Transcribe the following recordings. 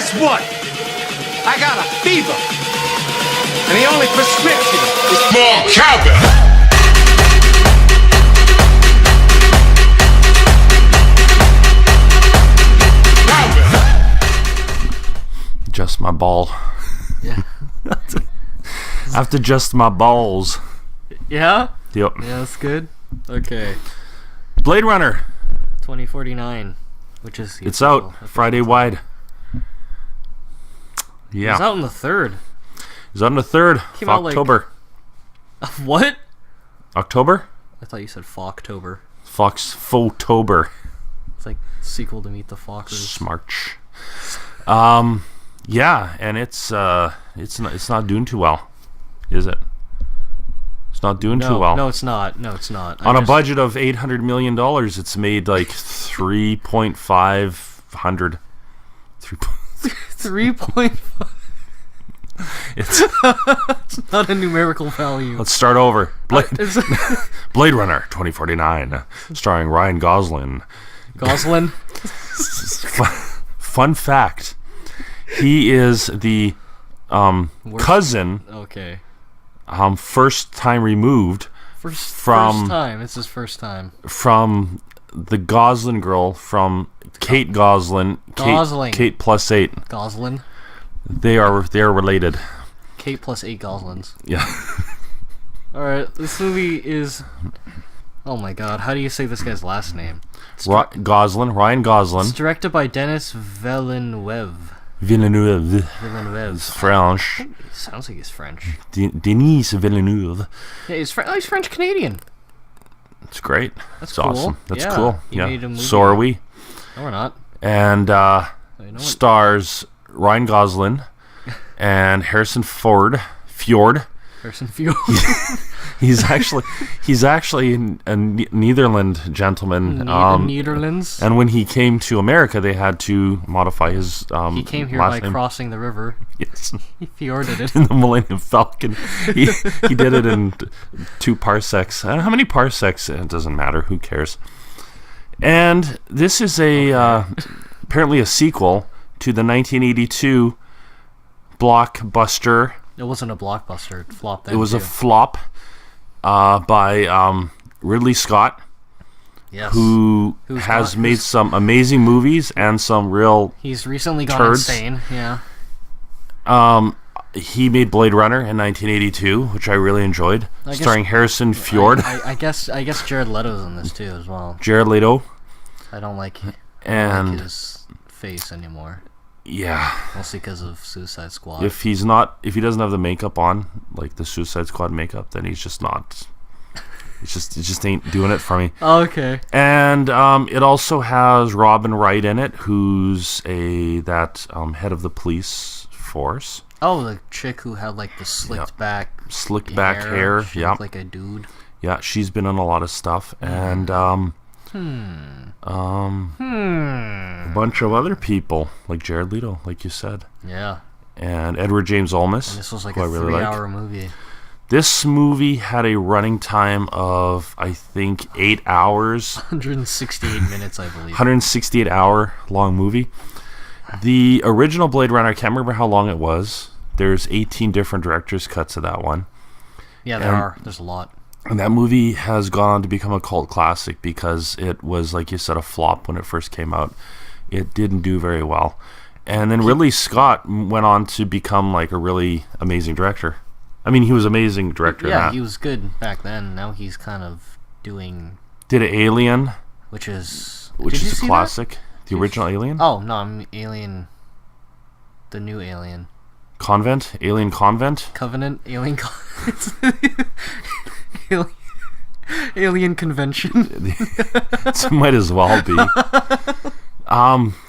guess what? I got a fever. And the only prescription is more cowbell. Adjust my ball. Yeah. I have to adjust my balls. Yeah? Yep. Yeah, that's good. Okay. Blade Runner. 2049, which is... It's out. Friday wide. Yeah. It's out on the 3rd. It's out on the 3rd Came of out, like- October. What? October? I thought you said Foctober. Foxtober. It's like sequel to Meet the Fockers. Smarch. Yeah, and it's not doing too well, is it? It's not doing too well. No, it's not. No, it's not. On a budget of $800 million, it's made like 3.500. 3.5. It's Not a numerical value. let's start over. Blade It's- Blade Runner 2049, starring Ryan Gosling. Gosling? Fun fact: he is the cousin, Okay. first time removed First From- time. It's his first time. from the Gosling girl from Kate Gosling. Gosling. Kate plus 8. Goslin. They are related. Kate plus 8 Goslins. Yeah. Alright, this movie is... Oh my god, how do you say this guy's last name? Ryan It's Gosling. directed by Denis Villeneuve. Villeneuve. Villeneuve. French. Sounds like he's French. Denis Villeneuve. Yeah, he's French-Canadian. It's great. That's It's cool. awesome. That's Yeah, cool. he made a movie. So are we. No, we're not. And You know what? stars Ryan Gosling and Harrison Fjord. Harrison Fjord. He's actually a Netherlands gentleman. Netherlands. And when he came to America, they had to modify his He came here last by name. crossing the river. Yes. He fjorded it. In the Millennium Falcon. He did it in 2 parsecs. How many parsecs? It doesn't matter. Who cares? And this is apparently a sequel to the 1982 blockbuster. It wasn't a blockbuster. It flopped then, It was too. a flop by Ridley Scott, Yes. who has made some amazing movies and some real... He's recently gone turds. insane. Yeah. He made Blade Runner in 1982, which I really enjoyed, I guess- starring Harrison Fjord, I guess Jared Leto's in this too as well. Jared Leto, I don't like and his face anymore. yeah, Mostly because of Suicide Squad. if he doesn't have the makeup on, like the Suicide Squad makeup, then he's just not. It just ain't doing it for me. Okay. And it also has Robin Wright in it, who's head of the police force. Oh, the chick who had like the slicked back hair. She Yeah, looked like a dude. yeah, she's been in a lot of stuff, and a bunch of other people like Jared Leto, like you said, Yeah. and Edward James Olmos. And this was like who a I really 3-hour movie. This movie had a running time of, I think, 8 hours. 168 minutes, I believe. 168 hour long movie. The original Blade Runner, I can't remember how long it was. There's 18 different director's cuts of that one. Yeah, there are. There's a lot. And that movie has gone on to become a cult classic because it was, like you said, a flop when it first came out. It didn't do very well. And then Ridley Scott went on to become like a really amazing director. I mean, he was an amazing director. in Yeah, that. he was good back then. Now he's kind of doing, Did Alien, which is which Did you is a see classic. The original Alien. That? Oh no, I'm Alien. The new Alien. Alien Convent. Covenant. Alien. Alien, Alien Convention. It might as well be.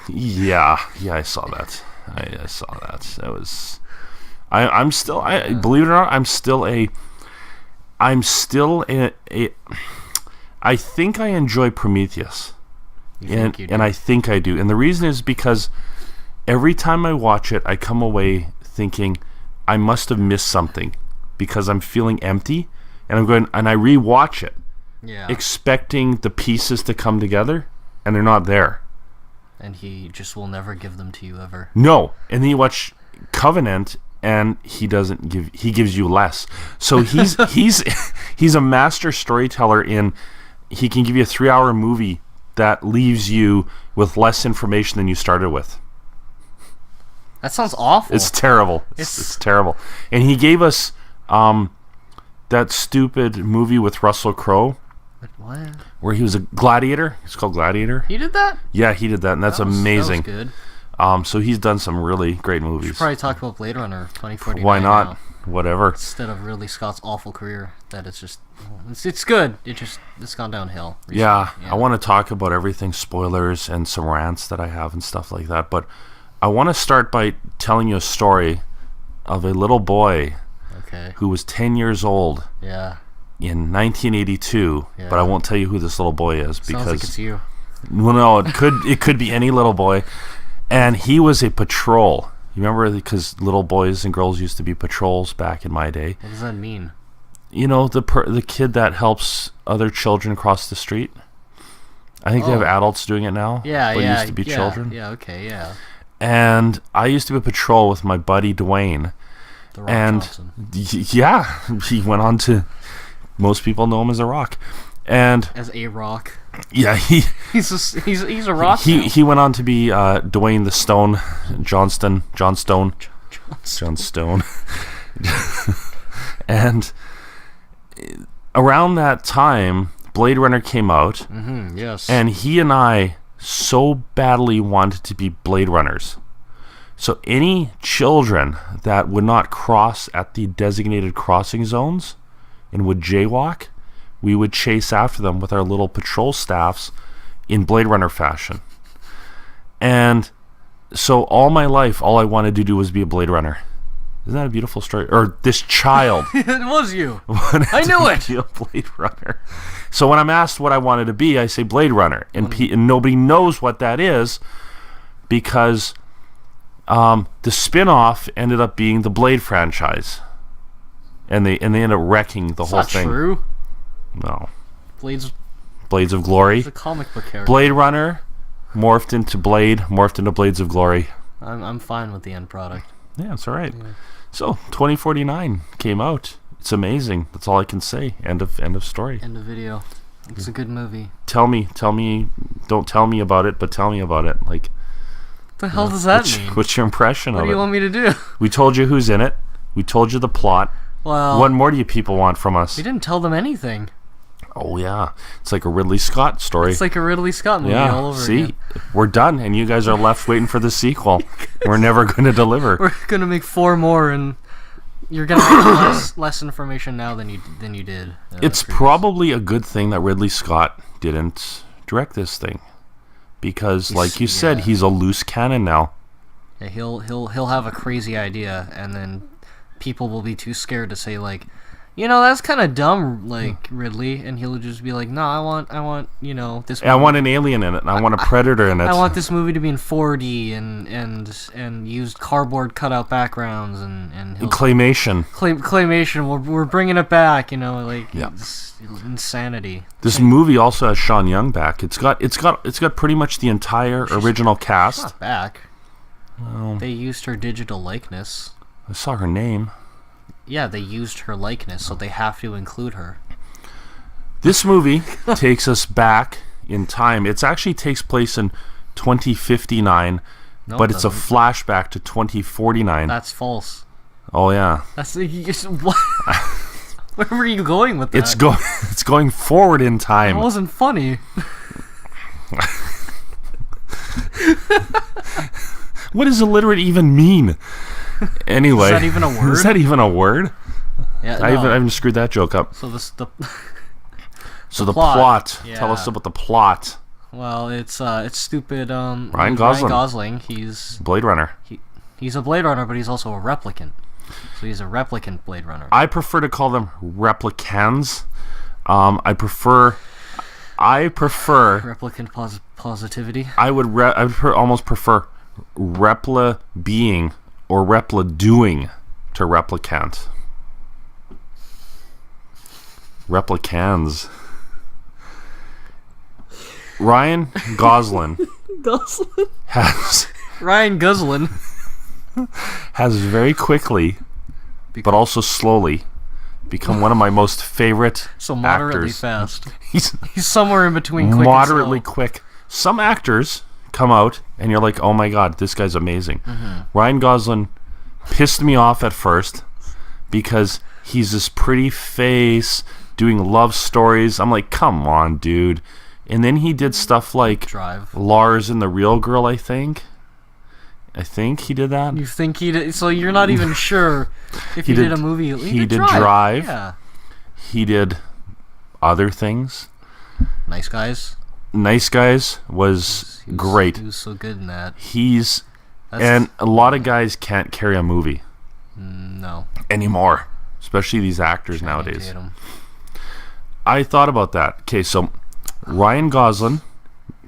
Yeah, I saw that. I saw that. That was. I'm still. Believe it or not, I'm still a. I think I enjoy Prometheus, and I think I do. And the reason is because every time I watch it, I come away thinking I must have missed something because I'm feeling empty, and I'm going and I rewatch it, Yeah. expecting the pieces to come together, and they're not there. and he just will never give them to you ever. No, and then you watch Covenant, and he gives you less. So he's a master storyteller in. He can give you a 3-hour movie that leaves you with less information than you started with. That sounds awful. It's terrible. It's terrible. And he gave us that stupid movie with Russell Crowe. What? Where he was a gladiator. It's called Gladiator. He did that? Yeah, he did that, and that's amazing. That was good. So he's done some really great We movies. should probably talk about Blade Runner 2049. Why not? Now, Whatever. instead of Ridley Scott's awful career, that it's just it's good. It's gone downhill. Recently. Yeah, I want to talk about everything, spoilers, and some rants that I have and stuff like that. But I want to start by telling you a story of a little boy who was 10 years old in 1982. Yeah. But I won't tell you who this little boy is because sounds like it's you. Well, no, it could be any little boy, and he was a patrol. You remember, because little boys and girls used to be patrols back in my day. What does that mean? You know, the kid that helps other children cross the street. I think they have adults doing it now. Yeah, but yeah. it used to be children. Yeah, okay, yeah. And I used to be a patrol with my buddy Dwayne. The Rock and Johnson. Yeah, he went on to. Most people know him as a Rock, and as a Rock. Yeah, he's a Rock. He went on to be Dwayne the Stone John Stone. And around that time, Blade Runner came out. Mm-hmm, yes. And he and I so badly wanted to be Blade Runners. So any children that would not cross at the designated crossing zones and would jaywalk, we would chase after them with our little patrol staffs in Blade Runner fashion. And so all my life, all I wanted to do was be a Blade Runner. Isn't that a beautiful story? Or this child. It was you. I knew it. Be a Blade Runner. So when I'm asked what I wanted to be, I say Blade Runner. And nobody knows what that is because the spin-off ended up being the Blade franchise. And they ended up wrecking the whole thing. That's not true. No. Blades of Glory. It's a comic book character. Blade Runner morphed into Blades of Glory. I'm fine with the end product. Yeah, it's all right. Yeah. So 2049 came out. It's amazing. That's all I can say. End of story. End of video. It's a good movie. Tell me. Don't tell me about it, but tell me about it. Like, what the hell does that mean? What's your impression of it? What do you want me to do? We told you who's in it. We told you the plot. Well, what more do you people want from us? We didn't tell them anything. Oh yeah, it's like a Ridley Scott story. It's like a Ridley Scott movie all over again. We're done, and you guys are left waiting for the sequel. We're never going to deliver. We're going to make 4 more, and you're going to have less information now than you did. It's probably a good thing that Ridley Scott didn't direct this thing, because, like you said, he's a loose cannon now. Yeah, he'll have a crazy idea, and then people will be too scared to say, like, you know, that's kind of dumb, like, Ridley, and he'll just be like, no, I want, you know, this movie. I want an alien in it, and I want a predator in it. I want this movie to be in 4D and used cardboard cutout backgrounds and claymation. Claymation, we're bringing it back, you know, like, it's insanity. This movie also has Sean Young back. It's got pretty much the entire original cast. She's not back. Well, they used her digital likeness. I saw her name. Yeah, they used her likeness, so they have to include her. This movie takes us back in time. It actually takes place in 2059, but it's a flashback to 2049. That's false. Oh yeah. That's what? Where were you going with that? It's going forward in time. That wasn't funny. What does illiterate even mean? Anyway, is that even a word? Is that even a word? Yeah, I haven't screwed that joke up. So the plot. Yeah. Tell us about the plot. Well, it's stupid. Ryan Gosling. He's Blade Runner. He's a Blade Runner, but he's also a replicant. So he's a replicant Blade Runner. I prefer to call them replicants. I prefer replicant positivity. I would almost prefer repla being or repla doing to replicant. Replicans. Ryan Gosling Gosling. has Ryan Gosling. very quickly, but also slowly, become one of my most favorite So moderately actors. fast. He's He's somewhere in between quick moderately and slow. quick. Some actors come out and you're like, oh my god, this guy's amazing. Ryan Gosling pissed me off at first because he's this pretty face doing love stories. I'm like, come on, dude. And then he did stuff like Drive. Lars and the Real Girl, I think he did that. You think he did? So you're not even sure if he did a movie. He did Drive. Yeah. He did other things. Nice Guys. Nice Guys was great. He was so good in that. And a lot of guys can't carry a movie No. anymore, especially these actors Channing nowadays. Tatum. I thought about that. Okay, so Ryan Gosling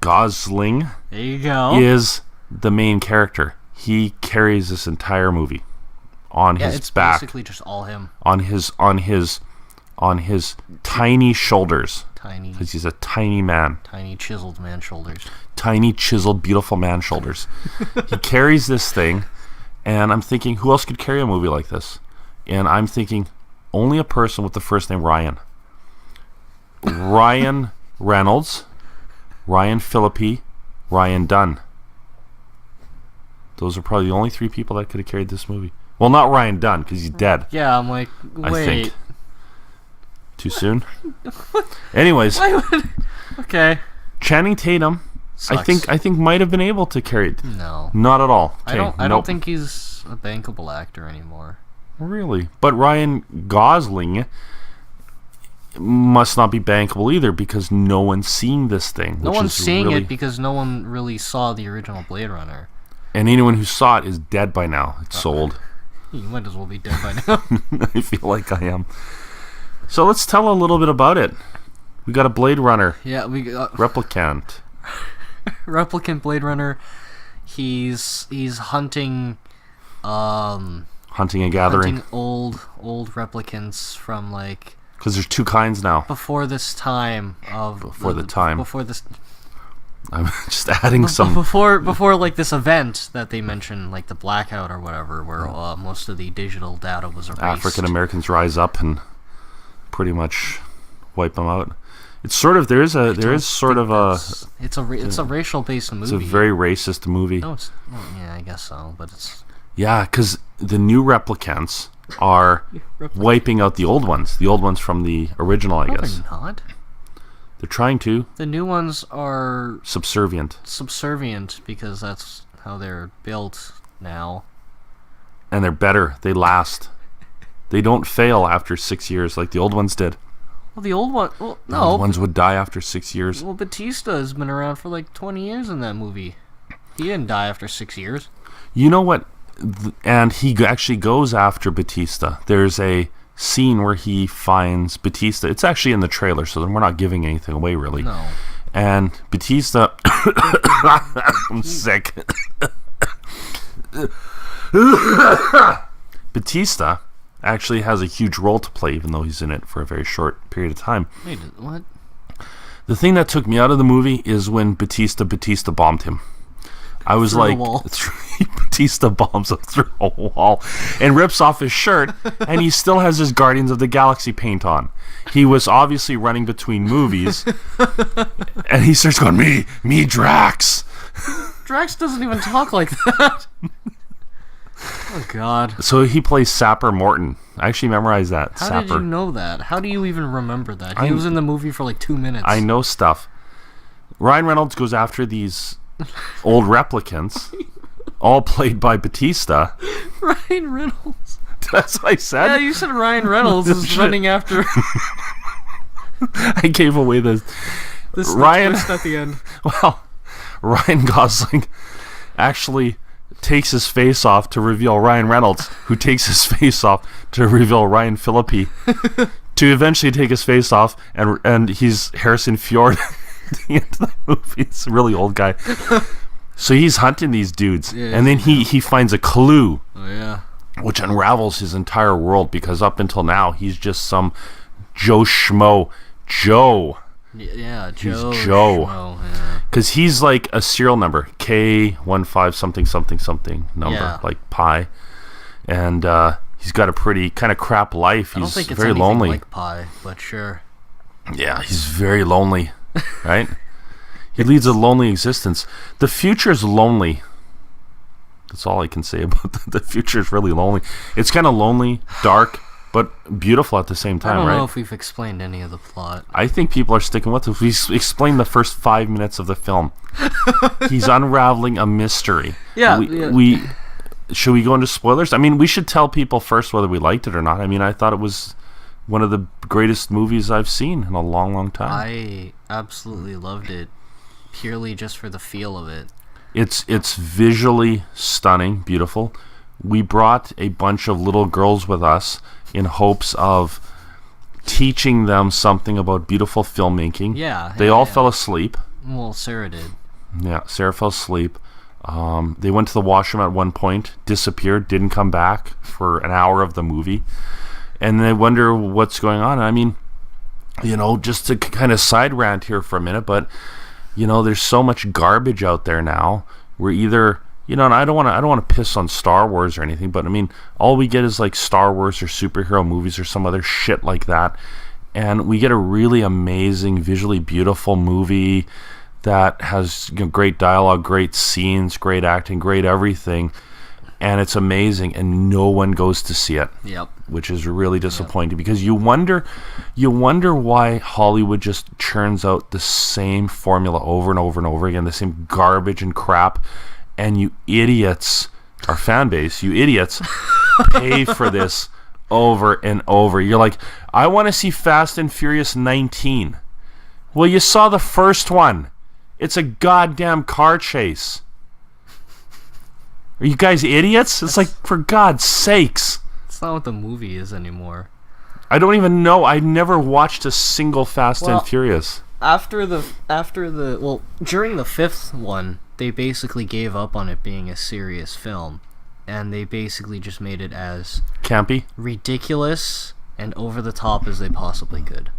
There you go. is the main character. He carries this entire movie on Yeah, his it's back, basically just all him. on his tiny shoulders, Tiny, because he's a tiny man. tiny chiseled man shoulders. Tiny, chiseled, beautiful man shoulders. He carries this thing, and I'm thinking, who else could carry a movie like this? And I'm thinking, only a person with the first name Ryan. Ryan Reynolds, Ryan Phillippe, Ryan Dunn. Those are probably the only three people that could have carried this movie. Well, not Ryan Dunn, because he's dead. Yeah, I'm like, I wait. think. Too soon? Anyways, Okay. Channing Tatum, Sucks. I think might have been able to carry it. No. Not at all. I don't think he's a bankable actor anymore. Really. But Ryan Gosling must not be bankable either, because no one's seeing this thing. No which one's is seeing really, it because no one really saw the original Blade Runner. and anyone who saw it is dead by now. It's sold. You might as well be dead by now. I feel like I am. So let's tell a little bit about it. We got a Blade Runner Yeah, we got replicant. replicant Blade Runner. He's hunting Hunting and gathering. hunting old replicants from like Because there's two kinds now. before this time of Before the time. before this I'm just adding some. before like this event that they mentioned, like the blackout or whatever, where most of the digital data was erased. African Americans rise up and pretty much wipe them out. It's sort of it's a racial based movie. it's a very racist movie. well, yeah, I guess so, but it's Yeah, because the new replicants are wiping out the old ones from the original, I no, guess. they're not. They're trying to. The new ones are Subservient. subservient because that's how they're built now. And they're better. They last. They don't fail after 6 years like the old ones did. Well, the old one. Well, The old no. ones would die after 6 years. Well, Batista has been around for like 20 years in that movie. He didn't die after 6 years. You know what? And he actually goes after Batista. There's a scene where he finds Batista. It's actually in the trailer, so we're not giving anything away, really. No. And Batista... I'm sick. Batista actually has a huge role to play, even though he's in it for a very short period of time. Wait, what? The thing that took me out of the movie is when Batista bombed him. I was Through like, the wall. Batista bombs him through a wall and rips off his shirt, and he still has his Guardians of the Galaxy paint on. He was obviously running between movies, and he starts going, me, Drax. Drax doesn't even talk like that. Oh, God. So he plays Sapper Morton. I actually memorized that. How Sapper. did you know that? How do you even remember that? He was in the movie for like 2 minutes. I know stuff. Ryan Reynolds goes after these old replicants, all played by Batista. Ryan Reynolds. That's what I said. Yeah, you said Ryan Reynolds is Shit. running after I gave away the Ryan Ryan. at the end. Well, Ryan Gosling actually takes his face off to reveal Ryan Reynolds, who takes his face off to reveal Ryan Phillippe, to eventually take his face off, and he's Harrison Ford at the end of the movie. It's a really old guy. So he's hunting these dudes, and then he finds a clue, Oh, yeah. which unravels his entire world, because up until now he's just some Joe Schmo. Joe. Yeah, He's Joe. Joe. Schmo, yeah. Because he's like a serial number, K15 something something something number, like pi. And he's got a pretty kind of crap life. I don't He's think it's very anything lonely. like pi, but sure. Yeah, he's very lonely, right? He leads a lonely existence. The future is lonely. That's all I can say about the future. Is really lonely. It's kind of lonely, dark, but beautiful at the same time, I don't right? know if we've explained any of the plot. I think people are sticking with it. We explain the first 5 minutes of the film. He's unraveling a mystery. Yeah, we should we go into spoilers? I mean, we should tell people first whether we liked it or not. I mean, I thought it was one of the greatest movies I've seen in a long, long time. I absolutely loved it, purely just for the feel of it. It's visually stunning, beautiful. We brought a bunch of little girls with us in hopes of teaching them something about beautiful filmmaking. Yeah. They all fell asleep. Well, Sarah did. Yeah, Sarah fell asleep. They went to the washroom at one point, disappeared, didn't come back for an hour of the movie. And they wonder what's going on. I mean, just to kind of side rant here for a minute, but there's so much garbage out there now. We're either, and I don't want to piss on Star Wars or anything, but I mean, all we get is like Star Wars or superhero movies or some other shit like that, and we get a really amazing, visually beautiful movie that has great dialogue, great scenes, great acting, great everything, and it's amazing, and no one goes to see it. Yep. Which is really disappointing because you wonder why Hollywood just churns out the same formula over and over and over again, the same garbage and crap, and you idiots, our fan base, you idiots, pay for this over and over. You're like, I want to see Fast and Furious 19. Well, you saw the first one. It's a goddamn car chase. Are you guys idiots? It's like, for God's sakes. It's not what the movie is anymore. I don't even know. I never watched a single Fast and Furious. During the fifth one, they basically gave up on it being a serious film, and they basically just made it as campy, ridiculous, and over the top as they possibly could,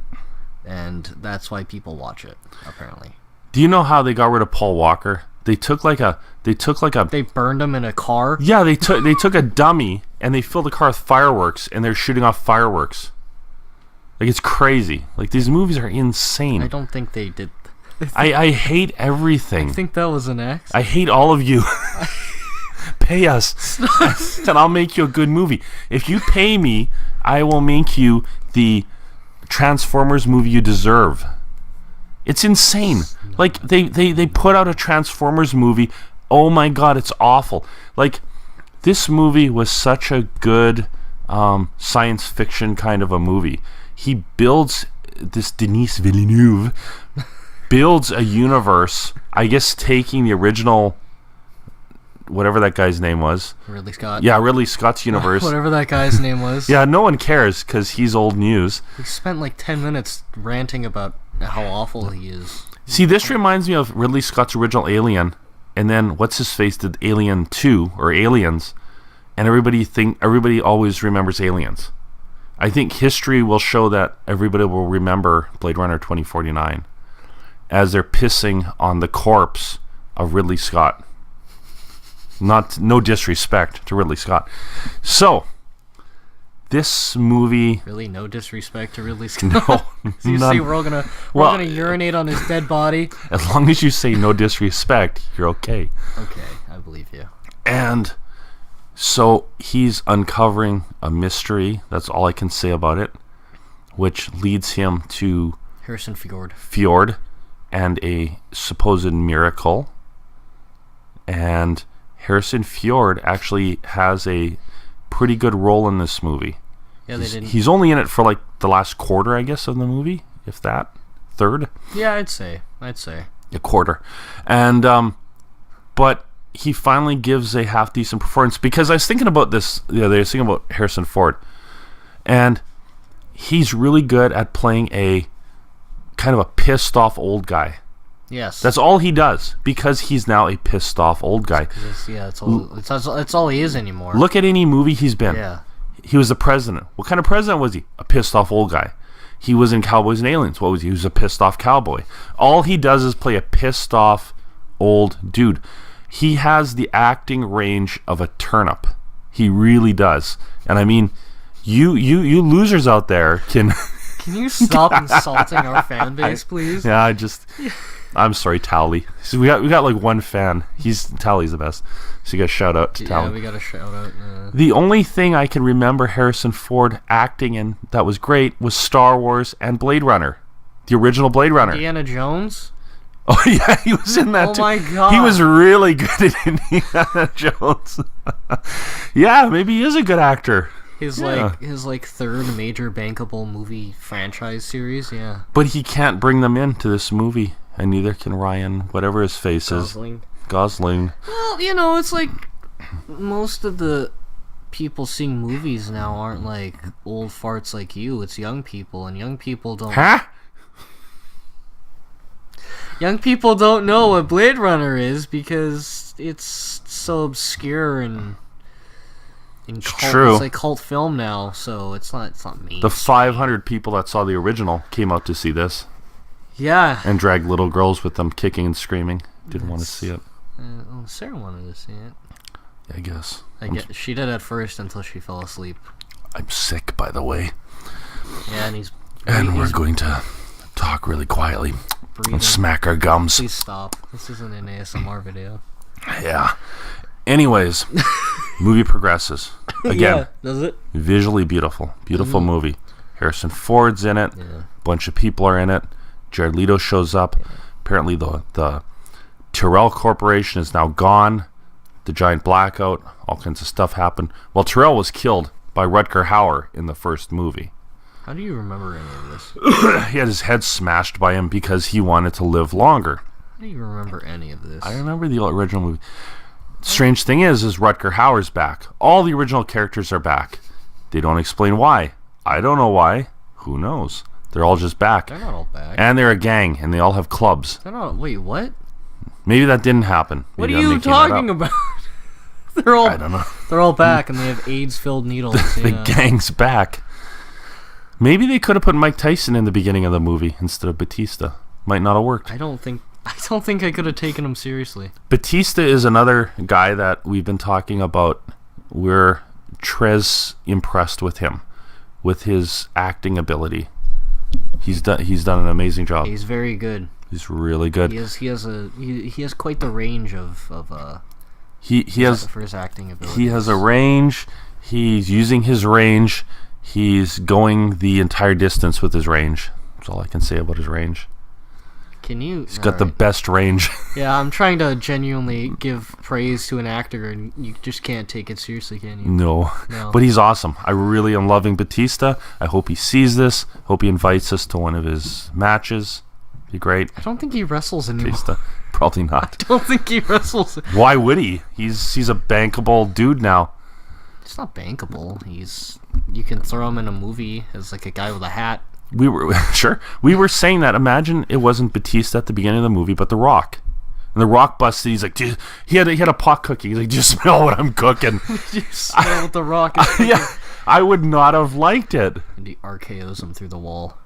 and that's why people watch it. Apparently. Do you know how they got rid of Paul Walker? They burned him in a car. Yeah, they took a dummy and they filled the car with fireworks, and they're shooting off fireworks. Like, it's crazy. Like, these movies are insane. I don't think they did. I hate everything. I think that was an accident. I hate all of you. Pay us, and I'll make you a good movie. If you pay me, I will make you the Transformers movie you deserve. It's insane. Like, they put out a Transformers movie. Oh my God, it's awful. Like, this movie was such a good science fiction kind of a movie. He builds, this Denis Villeneuve builds a universe, I guess taking the original, whatever that guy's name was. Ridley Scott. Yeah, Ridley Scott's universe. Whatever that guy's name was. Yeah, no one cares because he's old news. We spent like 10 minutes ranting about how awful he is. See, this reminds me of Ridley Scott's original Alien, and then what's his face did Alien 2 or Aliens, and everybody always remembers Aliens. I think history will show that everybody will remember Blade Runner 2049 as they're pissing on the corpse of Ridley Scott. No disrespect to Ridley Scott. So, this movie... Really? No disrespect to Ridley Scott? No. So you say we're gonna urinate on his dead body? As long as you say no disrespect, you're okay. Okay, I believe you. And so he's uncovering a mystery. That's all I can say about it. Which leads him to... Harrison Fjord. And a supposed miracle. And Harrison Fjord actually has a pretty good role in this movie. Yeah, they didn't. He's only in it for like the last quarter, I guess, of the movie, if that. Third? Yeah, I'd say. A quarter. And, but he finally gives a half-decent performance, because I was thinking about this the other day. I was thinking about Harrison Ford. And he's really good at playing a kind of a pissed-off old guy. Yes. That's all he does, because he's now a pissed-off old guy. It's all he is anymore. Look at any movie he's been. Yeah. He was the president. What kind of president was he? A pissed-off old guy. He was in Cowboys and Aliens. What was he? He was a pissed off cowboy. All he does is play a pissed off old dude. He has the acting range of a turnip. He really does. And I mean, you losers out there can Can you stop insulting our fan base, please? Yeah, I'm sorry, Tally. So we got like one fan. Tally's the best. So you got a shout out to Tally. Yeah, we got a shout out. The only thing I can remember Harrison Ford acting in that was great was Star Wars and Blade Runner, the original Blade Runner. Indiana Jones. Oh yeah, he was in that too. Oh my god, he was really good at Indiana Jones. Yeah, maybe he is a good actor. His third major bankable movie franchise series. Yeah, but he can't bring them into this movie, and neither can Ryan, whatever his face is. Gosling. Well, it's like most of the people seeing movies now aren't like old farts like you. It's young people, and young people don't. Huh? Young people don't know what Blade Runner is because it's so obscure and cult. True. It's like cult film now, so it's not me. The 500 people that saw the original came out to see this. Yeah. And dragged little girls with them kicking and screaming. Didn't want to see it. Sarah wanted to see it. I guess. She did at first until she fell asleep. I'm sick, by the way. Yeah, and we're going to talk really quietly and smack our gums. Please stop. This isn't an ASMR video. Yeah. Anyways, movie progresses. Again, yeah, does it? Visually beautiful. Beautiful movie. Harrison Ford's in it. Yeah. A bunch of people are in it. Jared Leto shows up. Yeah. Apparently the Tyrell Corporation is now gone. The giant blackout. All kinds of stuff happened. Well, Tyrell was killed by Rutger Hauer in the first movie. How do you remember any of this? He had his head smashed by him because he wanted to live longer. How do you remember any of this? I remember the original movie. Strange thing is Rutger Hauer's back. All the original characters are back. They don't explain why. I don't know why. Who knows? They're all just back. They're not all back. And they're a gang, and they all have clubs. They're not. Wait, what? Maybe that didn't happen. What are you talking about? They're all. I don't know. They're all back, and they have AIDS-filled needles. The gang's back. Maybe they could have put Mike Tyson in the beginning of the movie instead of Batista. Might not have worked. I don't think I could have taken him seriously. Batista is another guy that we've been talking about. We're Trez impressed with him, with his acting ability. He's done an amazing job. He's very good. He's really good. He has quite the range of he has for his acting ability. He has a range. He's using his range. He's going the entire distance with his range. That's all I can say about his range. He's got the best range. Yeah, I'm trying to genuinely give praise to an actor, and you just can't take it seriously, can you? No. But he's awesome. I really am loving Batista. I hope he sees this. Hope he invites us to one of his matches. Be great. I don't think he wrestles anymore. Batista. Probably not. I don't think he wrestles. Why would he? He's a bankable dude now. It's not bankable. You can throw him in a movie as like a guy with a hat. We were saying that. Imagine it wasn't Batista at the beginning of the movie, but The Rock. And The Rock busted. He's like, dude, he had a pot cooking. He's like, do you smell what I'm cooking? Do you smell what The Rock is cooking? Yeah, I would not have liked it. And he RKOs him through the wall.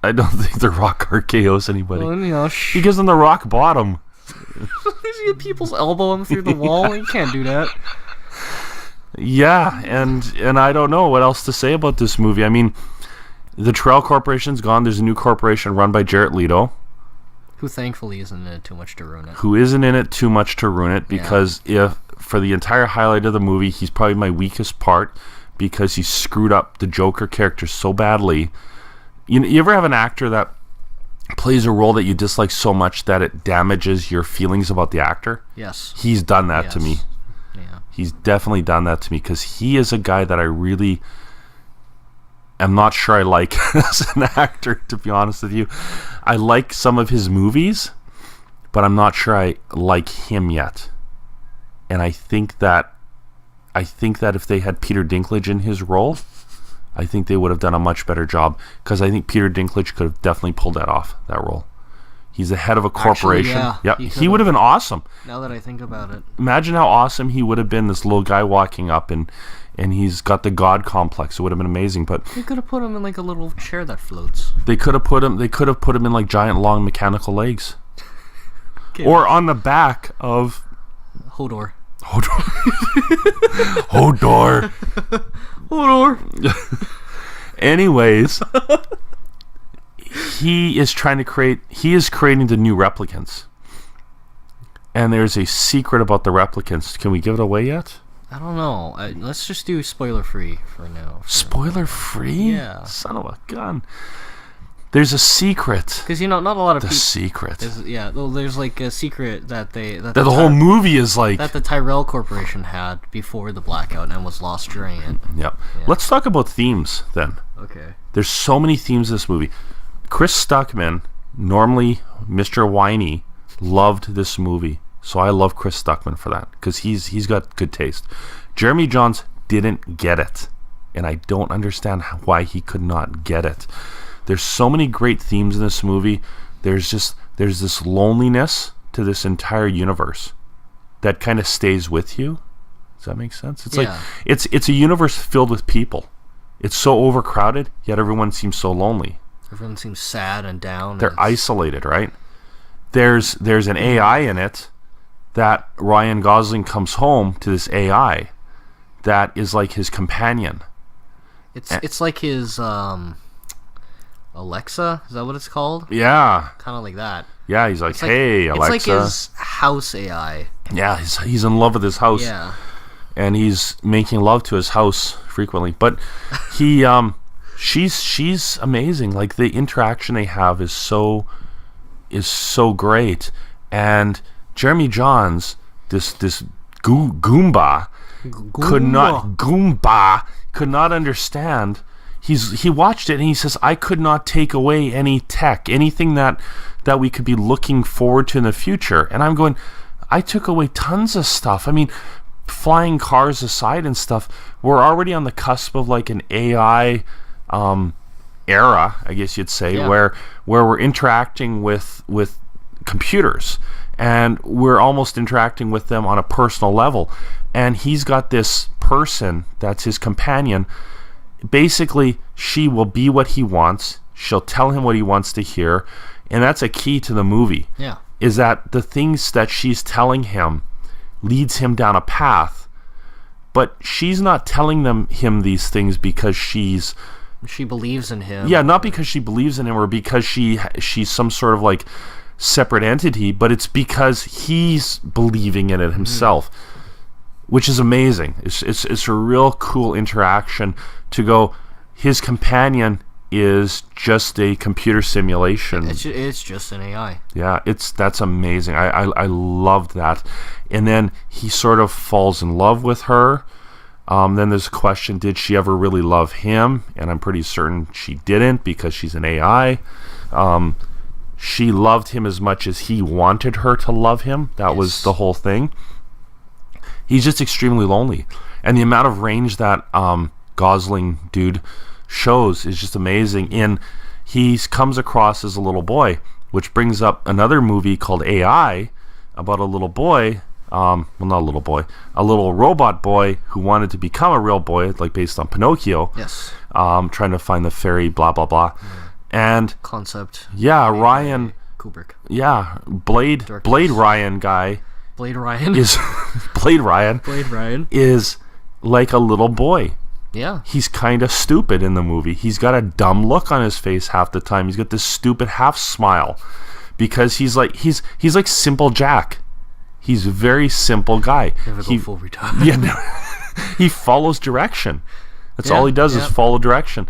I don't think The Rock RKOs anybody. Well, he gives him the rock bottom. People's elbow him through the wall. You can't do that. Yeah, and I don't know what else to say about this movie. I mean, the Tyrell Corporation's gone. There's a new corporation run by Jared Leto. Who thankfully isn't in it too much to ruin it. Who isn't in it too much to ruin it, because if for the entire highlight of the movie, he's probably my weakest part because he screwed up the Joker character so badly. You ever have an actor that plays a role that you dislike so much that it damages your feelings about the actor? Yes. He's done that to me. Yeah. He's definitely done that to me because he is a guy that I really am not sure I like as an actor, to be honest with you. I like some of his movies, but I'm not sure I like him yet. And I think that if they had Peter Dinklage in his role, I think they would have done a much better job, because I think Peter Dinklage could have definitely pulled that off, that role. He's the head of a corporation. Actually, he would have been awesome. Now that I think about it. Imagine how awesome he would have been, this little guy walking up and he's got the god complex. It would have been amazing. But they could have put him in like a little chair that floats. They could have put him in like giant long mechanical legs. Or on the back of Hodor. Hodor. Anyways, he is creating the new replicants. And there's a secret about the replicants. Can we give it away yet? I don't know. Let's just do spoiler free for now. Spoiler free? Yeah. Son of a gun. There's a secret. Because, not a lot of people... The secret. There's like a secret that the whole movie is like... That the Tyrell Corporation had before the blackout and was lost during it. Yep. Yeah. Let's talk about themes, then. Okay. There's so many themes in this movie. Chris Stuckman, normally Mr. Whiny, loved this movie. So I love Chris Stuckman for that, because he's got good taste. Jeremy Jahns didn't get it, and I don't understand why he could not get it. There's so many great themes in this movie. There's this loneliness to this entire universe that kind of stays with you. Does that make sense? It's like it's a universe filled with people. It's so overcrowded, yet everyone seems so lonely. Everyone seems sad and down. They're isolated, right? There's an AI in it that Ryan Gosling comes home to, this AI that is like his companion. It's like his Alexa, is that what it's called? Yeah. Kind of like that. Yeah, he's like, hey, Alexa. It's like his house AI. Yeah, he's in love with his house. Yeah. And he's making love to his house frequently. But he, she's amazing. Like, the interaction they have is so great. And Jeremy Jahns, this Goomba, could not understand. He watched it and he says, I could not take away any tech, anything that we could be looking forward to in the future. And I'm going, I took away tons of stuff. I mean, flying cars aside and stuff, we're already on the cusp of like an AI era, I guess you'd say, where we're interacting with computers, and we're almost interacting with them on a personal level. And he's got this person that's his companion. Basically, she will be what he wants. She'll tell him what he wants to hear. And that's a key to the movie. Yeah. Is that the things that she's telling him leads him down a path. But she's not telling him these things because she believes in him. Yeah, not because she believes in him or because she's some sort of like separate entity, but it's because he's believing in it himself. Which is amazing. It's a real cool interaction to go, his companion is just a computer simulation. It's just an AI. Yeah, that's amazing. I loved that. And then he sort of falls in love with her. Then there's a question, did she ever really love him? And I'm pretty certain she didn't, because she's an AI. She loved him as much as he wanted her to love him. That was the whole thing. He's just extremely lonely. And the amount of range that Gosling dude shows is just amazing. And he comes across as a little boy, which brings up another movie called AI, about a little boy, well, not a little boy, a little robot boy who wanted to become a real boy, like based on Pinocchio. Yes. Trying to find the fairy, blah, blah, blah. And concept. Yeah, Ryan Kubrick. Yeah, Blade Ryan guy. Blade Ryan is Blade Ryan is like a little boy. Yeah. He's kind of stupid in the movie. He's got a dumb look on his face half the time. He's got this stupid half smile because he's like Simple Jack. He's a very simple guy. Never go full retard. Yeah, he follows direction. That's all he does is follow direction.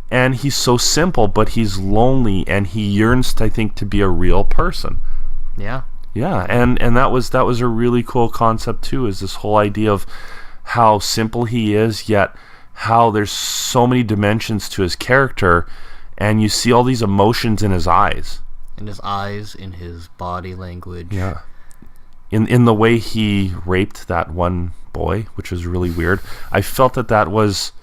And he's so simple, but he's lonely, and he yearns, I think, to be a real person. Yeah. Yeah, and that was a really cool concept too, is this whole idea of how simple he is, yet how there's so many dimensions to his character, and you see all these emotions in his eyes. In his eyes, in his body language. Yeah. In the way he raped that one boy, which was really weird. I felt that was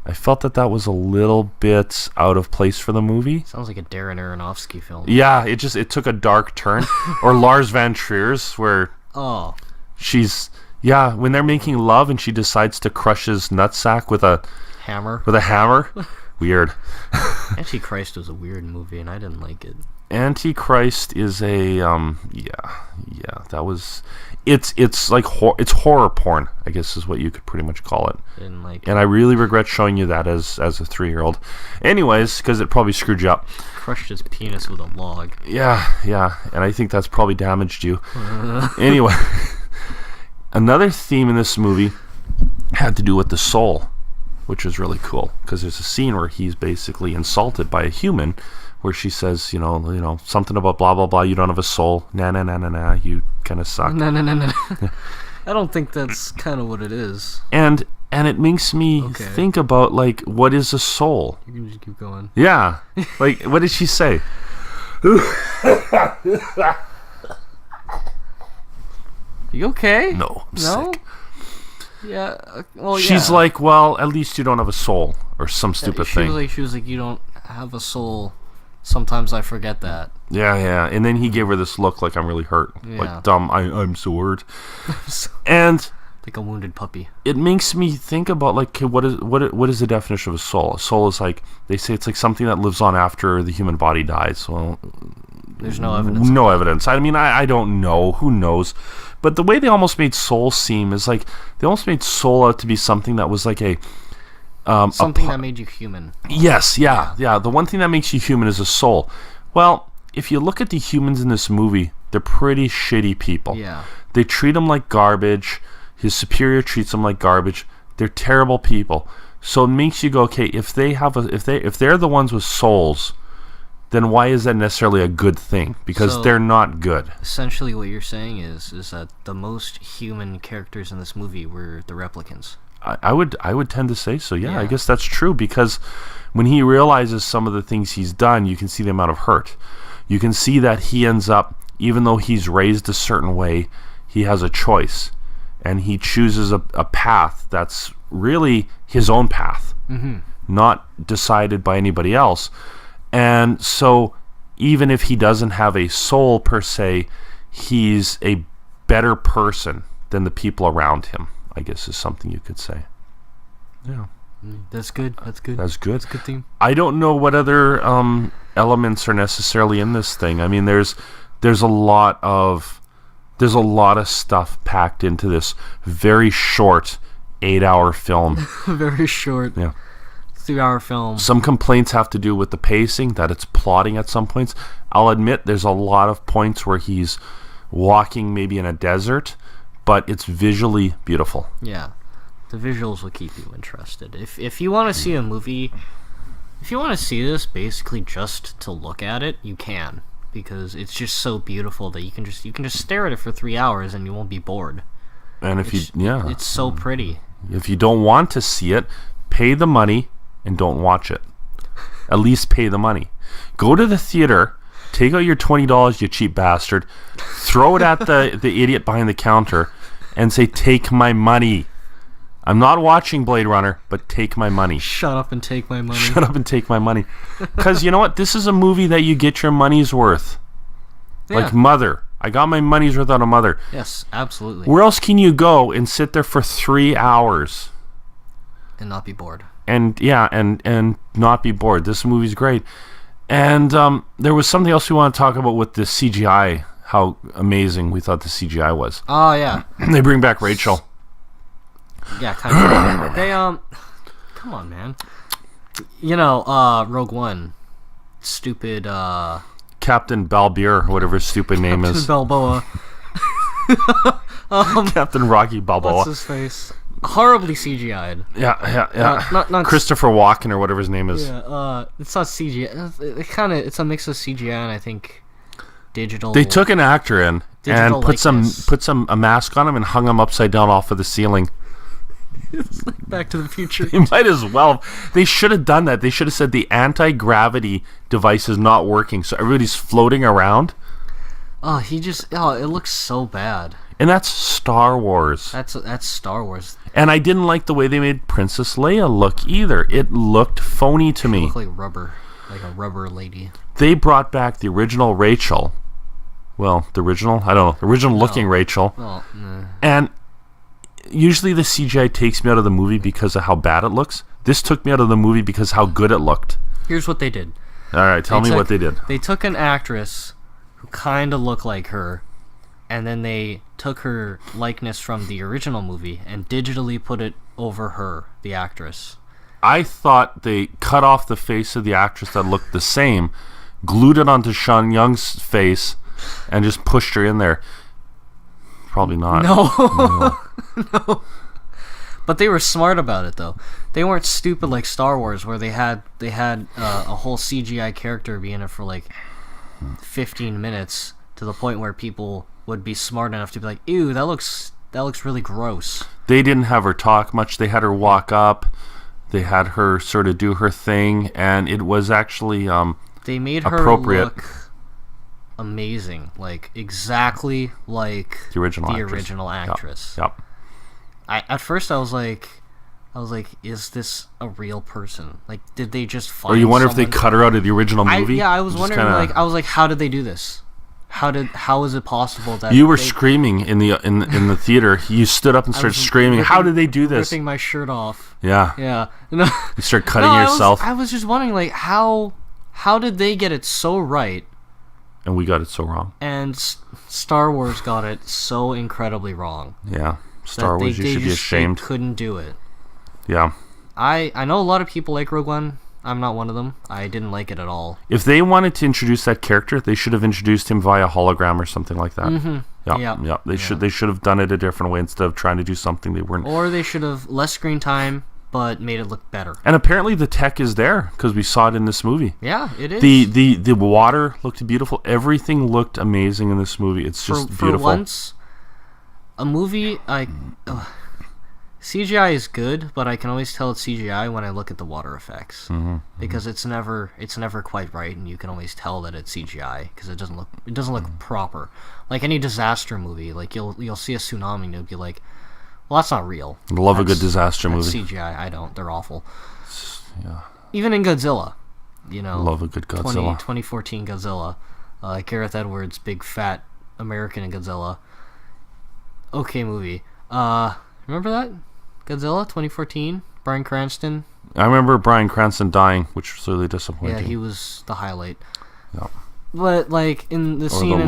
I felt that was a little bit out of place for the movie. Sounds like a Darren Aronofsky film. Yeah, it took a dark turn. Or Lars van Trier's, where when they're making love and she decides to crush his nutsack with a hammer. Weird. Antichrist was a weird movie, and I didn't like it. Antichrist is a that was it's like it's horror porn, I guess is what you could pretty much call it. Didn't like and I really regret showing you that as a 3-year-old. Anyways, because it probably screwed you up. Crushed his penis with a log. Yeah, and I think that's probably damaged you. Anyway, another theme in this movie had to do with the soul, which is really cool because there's a scene where he's basically insulted by a human, where she says, you know, something about blah blah blah. You don't have a soul. Nah. You kind of suck. No. I don't think that's kind of what it is. And it makes me think about, like, what is a soul? You can just keep going. Yeah. Like, what did she say? You okay? No, I'm sick. Yeah. Well, she's like, well, at least you don't have a soul, or some stupid thing. She was like, you don't have a soul. Sometimes I forget that. Yeah. And then he gave her this look like, I'm really hurt. Yeah. Like, dumb, I'm so hurt. And like a wounded puppy. It makes me think about, like, what is the definition of a soul? A soul is, like, they say it's like something that lives on after the human body dies. Well, there's no evidence. No evidence. I mean, I don't know. Who knows? But the way they almost made soul seem is like they almost made soul out to be something that was like something that made you human. Yes, yeah. The one thing that makes you human is a soul. Well, if you look at the humans in this movie, they're pretty shitty people. Yeah. They treat him like garbage. His superior treats him like garbage. They're terrible people. So it makes you go, okay, if they're the ones with souls, then why is that necessarily a good thing? Because they're not good. Essentially what you're saying is that the most human characters in this movie were the replicants. I would tend to say so. Yeah, I guess that's true, because when he realizes some of the things he's done, you can see the amount of hurt. You can see that he ends up, even though he's raised a certain way, he has a choice, and he chooses a path that's really his own path, not decided by anybody else. And so even if he doesn't have a soul per se, he's a better person than the people around him, I guess is something you could say. Yeah. That's good. That's good. That's good. That's a good theme. I don't know what other elements are necessarily in this thing. I mean, there's a lot of stuff packed into this very short 8-hour film. Very short. Yeah. 3-hour film. Some complaints have to do with the pacing, that it's plotting at some points. I'll admit there's a lot of points where he's walking maybe in a desert, but it's visually beautiful. Yeah. The visuals will keep you interested. If you want to see a movie, if you want to see this basically just to look at it, you can, because it's just so beautiful that you can just stare at it for 3 hours and you won't be bored. And it's so pretty. If you don't want to see it, pay the money and don't watch it. At least pay the money. Go to the theater, take out your $20, you cheap bastard, throw it at the idiot behind the counter, and say, "Take my money. I'm not watching Blade Runner, but take my money." Shut up and take my money. Shut up and take my money. Because you know what? This is a movie that you get your money's worth. Yeah. Like Mother. I got my money's worth out of Mother. Yes, absolutely. Where else can you go and sit there for 3 hours? And not be bored. And not be bored. This movie's great. And there was something else we want to talk about with the CGI, how amazing we thought the CGI was. Oh, yeah. They bring back Rachel. Yeah, kind of. They, come on, man. You know, Rogue One. Stupid, Captain Balbier, whatever his stupid name is. Captain Balboa. Captain Rocky Balboa. What's his face? Horribly CGI'd. Yeah. Not Christopher Walken or whatever his name is. Yeah, it's not CGI. It's a mix of CGI and I think digital. They took an actor in and put a mask on him and hung him upside down off of the ceiling. It's like Back to the Future. They might as well. They should have done that. They should have said the anti-gravity device is not working, so everybody's floating around. It looks so bad. And that's Star Wars. That's Star Wars. And I didn't like the way they made Princess Leia look either. It looked phony to me. Look like rubber, like a rubber lady. They brought back the original Rachel. Well, the original? I don't know. The original looking Rachel. Well, nah. And usually the CGI takes me out of the movie because of how bad it looks. This took me out of the movie because how good it looked. Here's what they did. All right, tell me what they did. They took an actress who kind of looked like her, and then they took her likeness from the original movie and digitally put it over her, the actress. I thought they cut off the face of the actress that looked the same, glued it onto Sean Young's face, and just pushed her in there. Probably not. No. No. But they were smart about it, though. They weren't stupid like Star Wars, where they had a whole CGI character be in it for like 15 minutes to the point where people would be smart enough to be like, "Ew, that looks really gross." They didn't have her talk much. They had her walk up. They had her sort of do her thing, and it was actually they made her appropriate. Look amazing, like exactly like the original actress. Yep. At first I was like, is this a real person? Like, did they just find? Or you wonder someone? if they cut her out of the original movie? I was wondering. I was like, how did they do this? How is it possible that you were screaming in the theater? You stood up and started screaming. How did they do this? Ripping my shirt off. Yeah. Yeah. No, you start cutting yourself. I was just wondering, like, how did they get it so right? And we got it so wrong. And Star Wars got it so incredibly wrong. Yeah. Star Wars, you should be ashamed. They couldn't do it. Yeah. I know a lot of people like Rogue One. I'm not one of them. I didn't like it at all. If they wanted to introduce that character, they should have introduced him via hologram or something like that. Mm-hmm. Yeah. They should have done it a different way instead of trying to do something they weren't. Or they should have less screen time, but made it look better. And apparently the tech is there because we saw it in this movie. Yeah, it is. The water looked beautiful. Everything looked amazing in this movie. It's just beautiful. For once, a movie CGI is good, but I can always tell it's CGI when I look at the water effects because it's never quite right, and you can always tell that it's CGI because it doesn't look proper. Like any disaster movie, like you'll see a tsunami and you'll be like, well, that's not real. I love a good disaster movie. CGI, I don't. They're awful. Yeah. Even in Godzilla, love a good Godzilla. 2014 Godzilla, Gareth Edwards, big fat American in Godzilla. Okay movie. Remember that? Godzilla 2014, Bryan Cranston. I remember Bryan Cranston dying, which was really disappointing. Yeah, he was the highlight. Yeah. But like in the scene in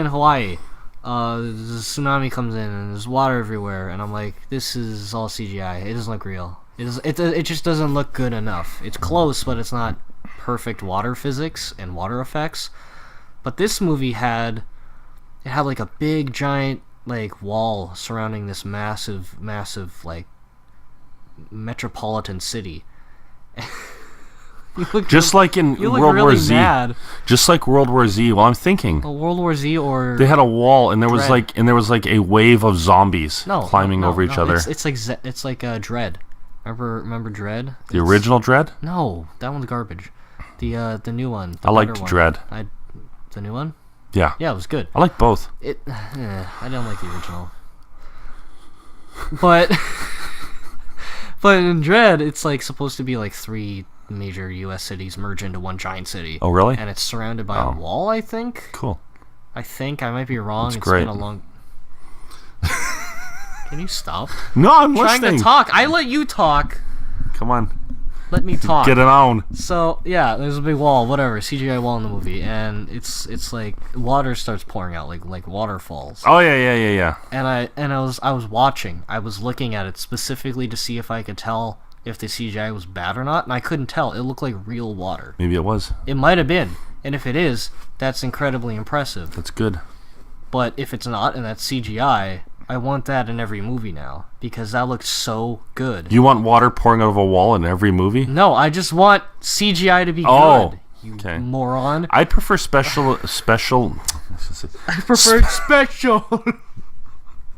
Hawaii, the tsunami comes in and there's water everywhere, and I'm like, this is all CGI. It doesn't look real. It just doesn't look good enough. It's close, but it's not perfect water physics and water effects. But this movie had like a big giant like wall surrounding this massive like metropolitan city. Just like in World War Z. Mad. Just like World War Z. Well, I'm thinking World War Z, or they had a wall and there was like a wave of zombies climbing over each other. It's like Dredd. Remember Dredd? The original Dredd? No, that one's garbage. The new one. I liked Dredd. The new one? Yeah. Yeah, it was good. I like both. I don't like the original. But in Dredd, it's like supposed to be like 3 major U.S. cities merge into one giant city. Oh, really? And it's surrounded by a wall, I think. Cool. I might be wrong. It's great. Been a long... Can you stop? No, I'm trying listening. To talk. I let you talk. Come on. Let me talk. Get it on. So yeah, there's a big wall, whatever, CGI wall in the movie, and it's like water starts pouring out, like waterfalls. Oh yeah. And I was watching. I was looking at it specifically to see if I could tell if the CGI was bad or not, and I couldn't tell. It looked like real water. Maybe it was. It might have been, and if it is, that's incredibly impressive. That's good. But if it's not, and that's CGI, I want that in every movie now, because that looks so good. You want water pouring out of a wall in every movie? No, I just want CGI to be good. You moron. I prefer special. I prefer special.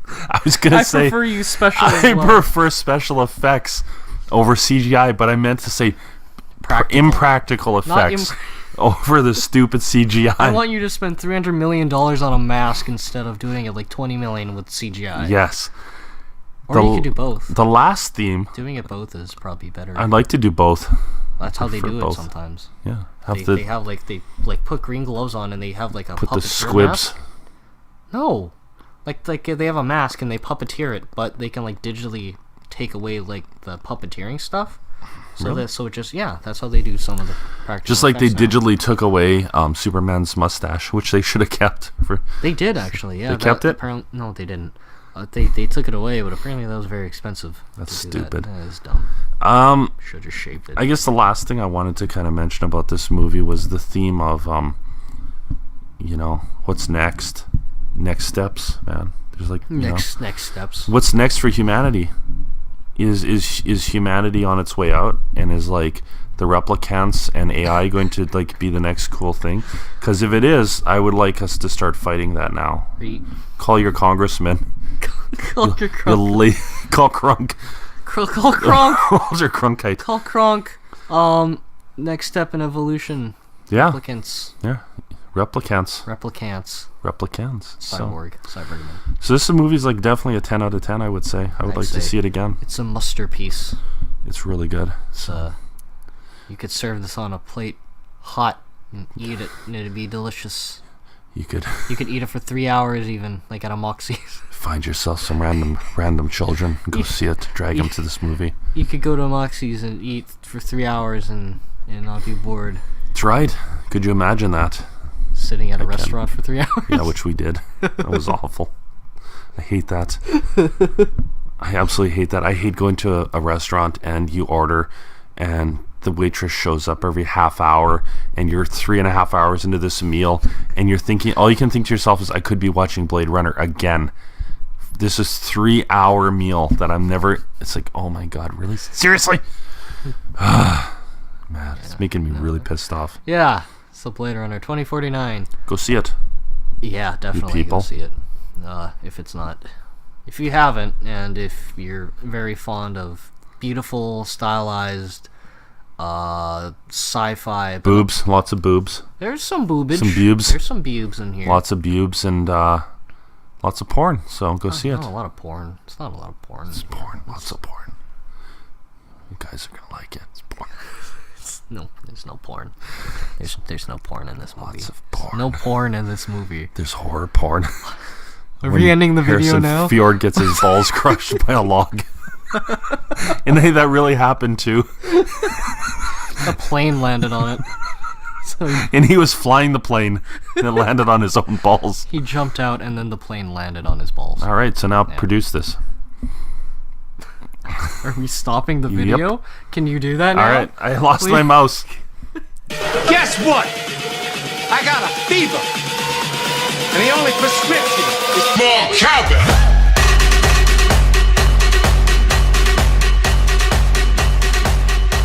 I was gonna say. I prefer you special. I prefer special effects over CGI, but I meant to say impractical effects. over the stupid CGI. I want you to spend $300 million on a mask instead of doing it like $20 million with CGI. Yes. Or you could do both. The last theme. Doing it both is probably better. I'd like to do both. That's how they do both. it sometimes. Yeah. They have like they put green gloves on and they have like a put the puppeteer squibs. mask. No, like they have a mask and they puppeteer it, but they can like digitally take away like the puppeteering stuff. So Really? That's how they do some of the practical. Just like they effects now. digitally took away Superman's mustache, which they should have kept. They did actually. Yeah, They kept it? Apparently, no, they didn't. They took it away, but apparently that was very expensive. That's to do stupid. That is dumb. Should have just shaved it. I guess the last thing I wanted to kind of mention about this movie was the theme of, what's next? Next steps, man. There's like next steps. What's next for humanity? Is humanity on its way out, and is like the replicants and AI going to like be the next cool thing? Because if it is, I would like us to start fighting that now. Call your congressman. Call your Crunk. Call Crunk. Call Kronk. Walter Cronkite. Call Kronk. Next step in evolution. Yeah. Replicants. Yeah. Replicants. Cyborg. Cyberman. So this movie's like definitely a 10 out of 10, I would say. I would like to see it again. It's a masterpiece. It's really good. You could serve this on a plate hot and eat it, and it'd be delicious. You could eat it for 3 hours even, like at a Moxie's. Find yourself some random children, go see it, drag them to this movie. You could go to a Moxie's and eat for 3 hours and not be bored. That's right. Could you imagine that? Sitting at a restaurant for 3 hours? Yeah, which we did. That was awful. I hate that. I absolutely hate that. I hate going to a restaurant and you order and the waitress shows up every half hour and you're 3.5 hours into this meal and you're thinking, all you can think to yourself is, I could be watching Blade Runner again. This is 3-hour meal that I'm never, it's like, oh my god, really? Seriously? Man, it's making me really pissed off. Yeah, it's the Blade Runner 2049. Go see it. Yeah, definitely go see it. If you haven't, and if you're very fond of beautiful, stylized, sci-fi boobs, lots of boobs. There's some boobage. Some boobs. There's some boobs in here. Lots of boobs and lots of porn. So go see it. Not a lot of porn. It's not a lot of porn. It's porn. Lots of porn. You guys are gonna like it. It's porn. No, there's no porn. There's no porn in this movie. Lots of porn. No porn in this movie. There's horror porn. Are we ending the video Harrison now? Fjord gets his balls crushed by a log. And that really happened too. A plane landed on it. And he was flying the plane and it landed on his own balls. He jumped out and then the plane landed on his balls. Alright, so now produce this. Are we stopping the video? Yep. Can you do that now? Alright, I lost my mouse. Guess what? I got a fever. And the only prescription is more cowbell.